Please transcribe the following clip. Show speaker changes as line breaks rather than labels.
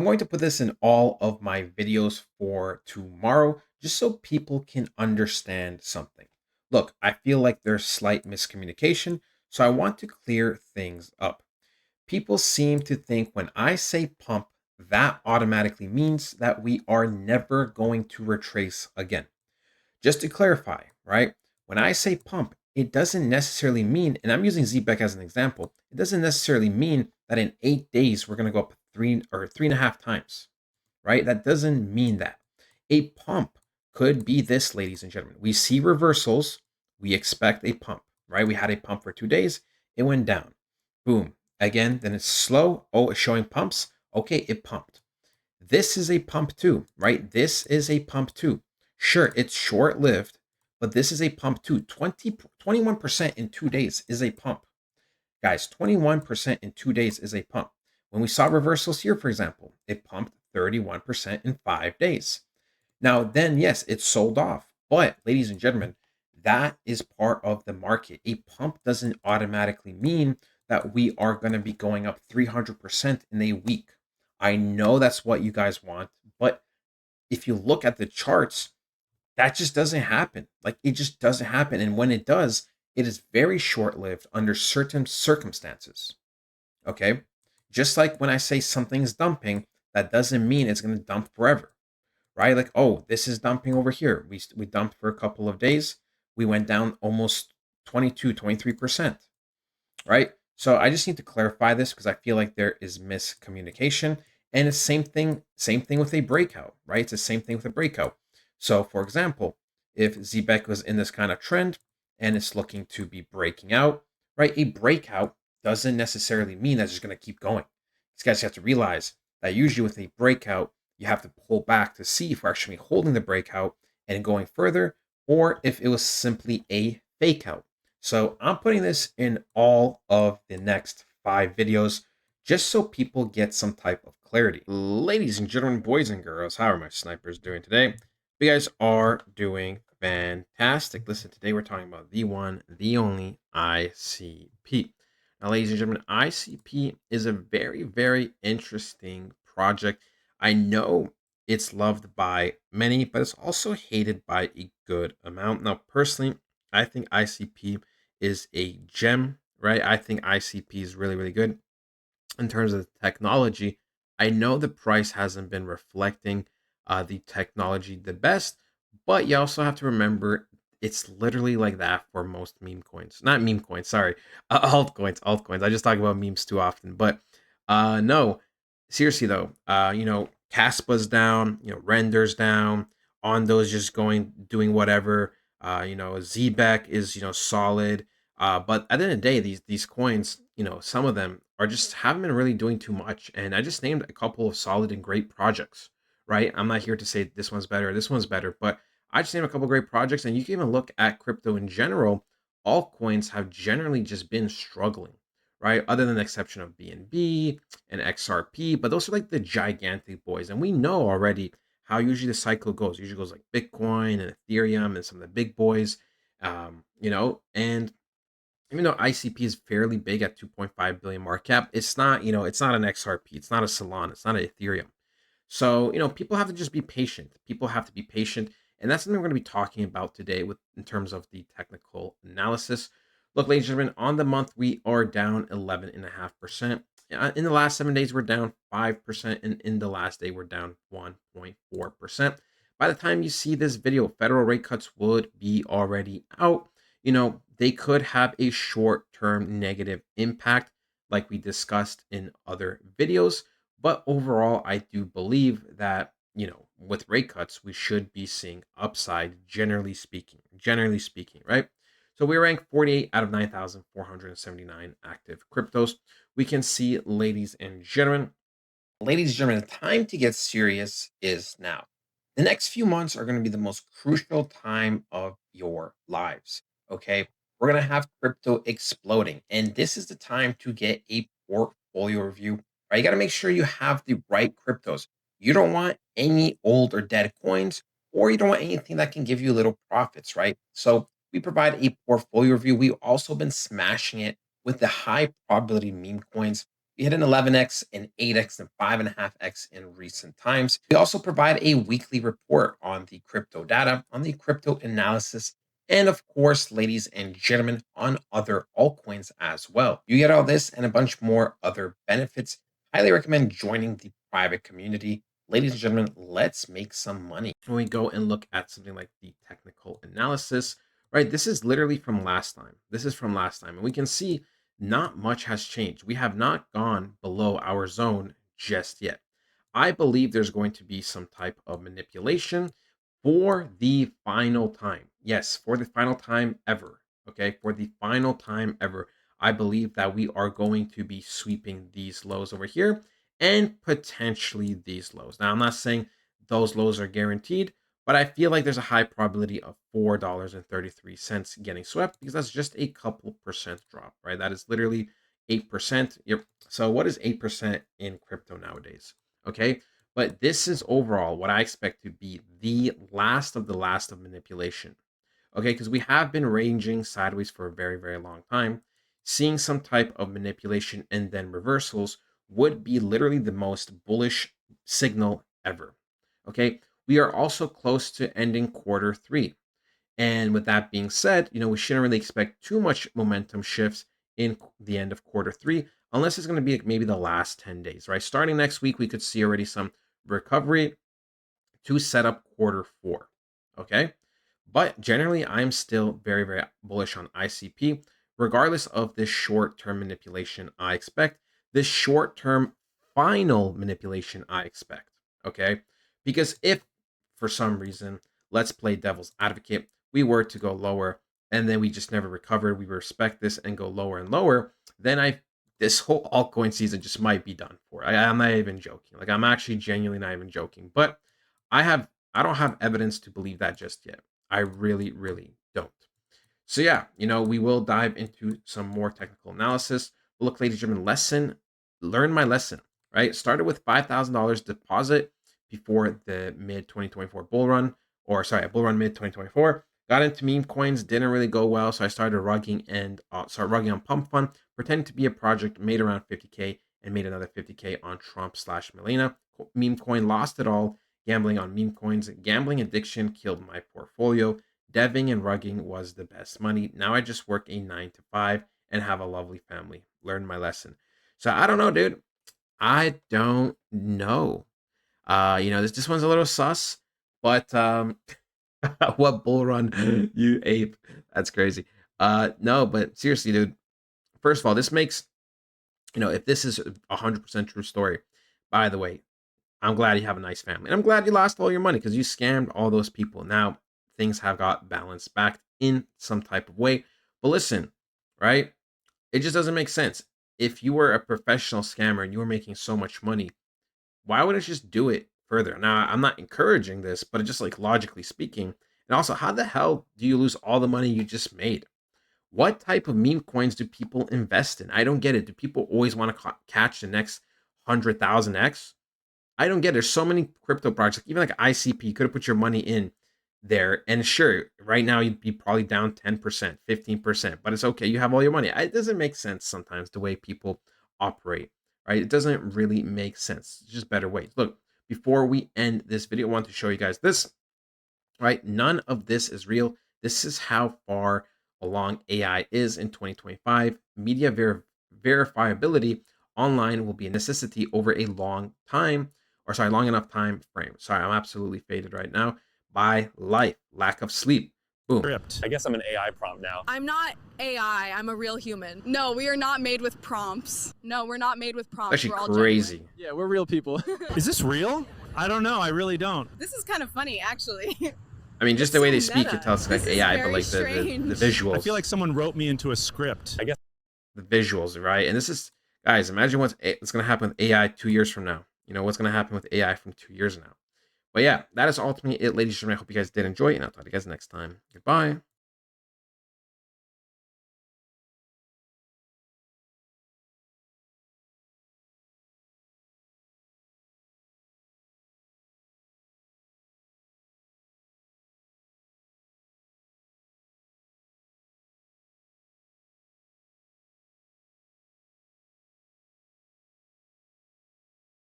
I'm going to put this in all of my videos for tomorrow just so people can understand something. Look, I feel like there's slight miscommunication, so I want to clear things up. People seem to think when I say pump, that automatically means that we are never going to retrace again. Just to clarify, right? When I say pump, it doesn't necessarily mean, and I'm using ZBEC as an example, it doesn't necessarily mean that in 8 days we're going to go up three or three and a half times, right? That doesn't mean that. A pump could be this, ladies and gentlemen. We see reversals, we expect a pump, right? We had a pump for 2 days, it went down. Boom. Again, then it's slow. Oh, it's showing pumps. Okay, it pumped. This is a pump too, right? This is a pump too. Sure, it's short lived, but this is a pump too. 21% in 2 days is a pump. Guys, 21% in 2 days is a pump. When we saw reversals here, for example, it pumped 31% in 5 days. Now, then, yes, it sold off. But, ladies and gentlemen, that is part of the market. A pump doesn't automatically mean that we are going to be going up 300% in a week. I know that's what you guys want, but if you look at the charts, that just doesn't happen. Like it just doesn't happen. And when it does, it is very short lived under certain circumstances. Okay. Just like when I say something's dumping, that doesn't mean it's going to dump forever, right? Like, oh, this is dumping over here. We dumped for a couple of days. We went down almost 22, 23%, right? So I just need to clarify this because I feel like there is miscommunication. And it's same thing with a breakout, right? It's the same thing with a breakout. So for example, if ZBEC was in this kind of trend and it's looking to be breaking out, right? A breakout doesn't necessarily mean that it's just going to keep going. These guys have to realize that usually with a breakout, you have to pull back to see if we're actually holding the breakout and going further, or if it was simply a fake out. So I'm putting this in all of the next 5 videos just so people get some type of clarity. Ladies and gentlemen, boys and girls, how are my snipers doing today? You guys are doing fantastic. Listen, today we're talking about the one, the only ICP. Now, ladies and gentlemen, ICP is a very, very interesting project. I know it's loved by many, but it's also hated by a good amount. Now, personally, I think ICP is a gem, right? I think ICP is really, really good in terms of the technology. I know the price hasn't been reflecting the technology the best, but you also have to remember it's literally like that for most meme coins. Not meme coins, sorry, altcoins, altcoins. I just talk about memes too often, but no, seriously though, Caspa's down, Render's down, on those just going doing whatever. Zbec is solid, but at the end of the day, these coins, some of them are just haven't been really doing too much. And I just named a couple of solid and great projects, right? I'm not here to say this one's better, this one's better, but I just named a couple of great projects. And you can even look at crypto in general. Altcoins have generally just been struggling, right? Other than the exception of BNB and XRP, but those are like the gigantic boys. And we know already how usually the cycle goes. Usually goes like Bitcoin and Ethereum and some of the big boys, and even though ICP is fairly big at 2.5 billion market cap, it's not, it's not an XRP, it's not a Solana, it's not an Ethereum. So, people have to just be patient. People have to be patient. And that's something we're going to be talking about today with in terms of the technical analysis. Look, ladies and gentlemen, on the month, we are down 11.5%. In the last 7 days, we're down 5%. And in the last day, we're down 1.4%. By the time you see this video, federal rate cuts would be already out. They could have a short-term negative impact like we discussed in other videos. But overall, I do believe that, with rate cuts, we should be seeing upside, generally speaking, right? So we rank 48 out of 9,479 active cryptos. We can see, ladies and gentlemen, the time to get serious is now. The next few months are going to be the most crucial time of your lives. Okay. We're going to have crypto exploding, and this is the time to get a portfolio review. Right? You got to make sure you have the right cryptos. You don't want any old or dead coins, or you don't want anything that can give you little profits, right? So we provide a portfolio review. We've also been smashing it with the high probability meme coins. We hit an 11x, an 8x, and 5.5x in recent times. We also provide a weekly report on the crypto data, on the crypto analysis, and of course, ladies and gentlemen, on other altcoins as well. You get all this and a bunch more other benefits. Highly recommend joining the private community. Ladies and gentlemen, let's make some money. When we go and look at something like the technical analysis, right? This is literally from last time. This is from last time. And we can see not much has changed. We have not gone below our zone just yet. I believe there's going to be some type of manipulation for the final time. Yes, for the final time ever. Okay, for the final time ever. I believe that we are going to be sweeping these lows over here and potentially these lows. Now, I'm not saying those lows are guaranteed, but I feel like there's a high probability of $4.33 getting swept because that's just a couple percent drop, right? That is literally 8%. Yep. So what is 8% in crypto nowadays? Okay. But this is overall what I expect to be the last of manipulation. Okay. Because we have been ranging sideways for a very, very long time. Seeing some type of manipulation and then reversals would be literally the most bullish signal ever. Okay. We are also close to ending quarter three. And with that being said, we shouldn't really expect too much momentum shifts in the end of quarter three, unless it's going to be like maybe the last 10 days, right? Starting next week, we could see already some recovery to set up quarter four. Okay. But generally, I'm still very, very bullish on ICP, regardless of this short term manipulation I expect, this short term final manipulation I expect. Okay. Because if for some reason, let's play devil's advocate, we were to go lower and then we just never recovered, we respect this and go lower and lower, then this whole altcoin season just might be done for. I'm not even joking. Like, I'm actually genuinely not even joking. But I don't have evidence to believe that just yet. I really, really don't. So yeah, we will dive into some more technical analysis. Look, ladies and gentlemen, learn my lesson, right? Started with $5,000 deposit before the mid 2024 bull run, bull run mid 2024. Got into meme coins, didn't really go well, so I started rugging on Pump Fund, pretending to be a project, made around 50K, and made another 50K on Trump/Melina. Meme coin, lost it all, gambling on meme coins. Gambling addiction killed my portfolio. Deving and rugging was the best money. Now I just work a 9 to 5 and have a lovely family. Learned my lesson. So I don't know, dude. I don't know. This one's a little sus, but what bull run you ape? That's crazy. No, but seriously, dude. First of all, this makes, if this is a 100% true story, by the way, I'm glad you have a nice family. And I'm glad you lost all your money because you scammed all those people. Now things have got balanced back in some type of way. But listen, right? It just doesn't make sense. If you were a professional scammer and you were making so much money, why wouldn't you just do it further? Now, I'm not encouraging this, but just like logically speaking, and also, how the hell do you lose all the money you just made? What type of meme coins do people invest in? I don't get it. Do people always want to catch the next 100,000x? I don't get it. There's so many crypto projects, even like ICP, you could have put your money in there. And sure, right now you'd be probably down 10%, 15%, but it's okay. You have all your money. It doesn't make sense sometimes the way people operate, right? It doesn't really make sense. It's just better ways. Look, before we end this video, I want to show you guys this, right? None of this is real. This is how far along AI is in 2025. Media verifiability online will be a necessity over a long enough time frame. Sorry, I'm absolutely faded right now by life, lack of sleep. Boom.
Script. I guess I'm an AI prompt now.
I'm not AI. I'm a real human. No, we are not made with prompts. No, we're not made with prompts.
Actually,
we're all
crazy.
genuine.
Yeah, we're real people. Is this real? I don't know. I really don't.
This is kind of funny, actually.
I mean, just the way they speak, it tells like AI, but like the visuals.
I feel like someone wrote me into a script. I guess
the visuals, right? And this is, guys, imagine what's going to happen with AI 2 years from now. What's going to happen with AI from 2 years now. But yeah, that is ultimately it, ladies and gentlemen. I hope you guys did enjoy it, and I'll talk to you guys next time. Goodbye.